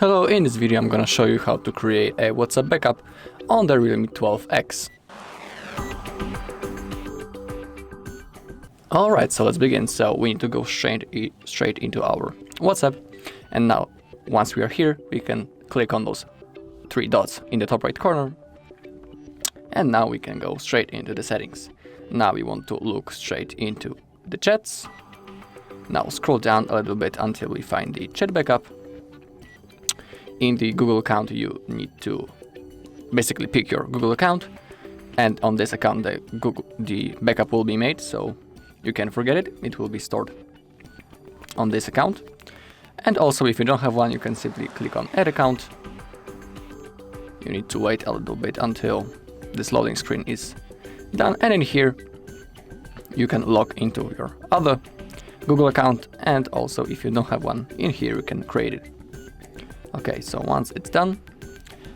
Hello, in this video I'm gonna show you how to create a WhatsApp backup on the Realme 12X. Alright, so let's begin. So we need to go straight into our WhatsApp, and now once we are here we can click on those three dots in the top right corner, and now we can go straight into the settings. Now we want to look straight into the chats. Now scroll down a little bit until we find the chat backup. In the Google account, you need to basically pick your Google account, and on this account the backup will be made, so you can forget it. It will be stored on this account. And also, if you don't have one, you can simply click on Add Account. You need to wait a little bit until this loading screen is done, and in here you can log into your other Google account, and also if you don't have one, in here you can create it. Okay, so once it's done,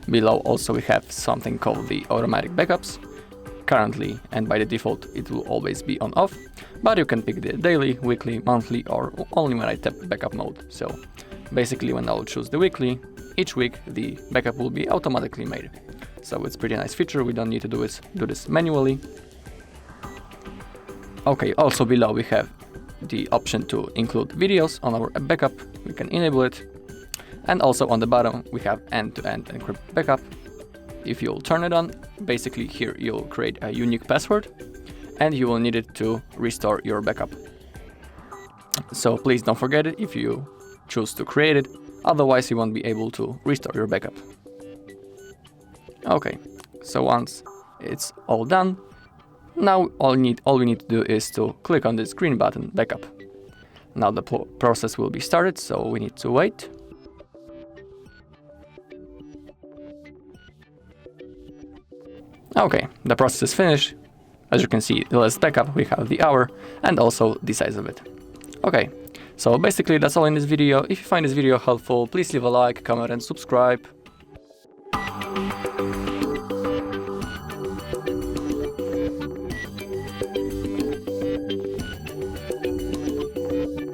below also we have something called the automatic backups. Currently and by the default it will always be on off, but you can pick the daily, weekly, monthly, or only when I tap backup mode. So basically when I'll choose the weekly, each week the backup will be automatically made. So it's pretty nice feature, we don't need to do this manually. Okay, also below we have the option to include videos on our backup, we can enable it. And also on the bottom we have end-to-end encrypt backup. If you'll turn it on, basically here you'll create a unique password and you will need it to restore your backup. So please don't forget it if you choose to create it, otherwise you won't be able to restore your backup. Okay, so once it's all done, now all we need to do is to click on this green button, backup. Now the process will be started, so we need to wait. Okay, the process is finished. As you can see, the last backup, we have the hour and also the size of it. Okay, so basically that's all in this video. If you find this video helpful, please leave a like, comment and subscribe.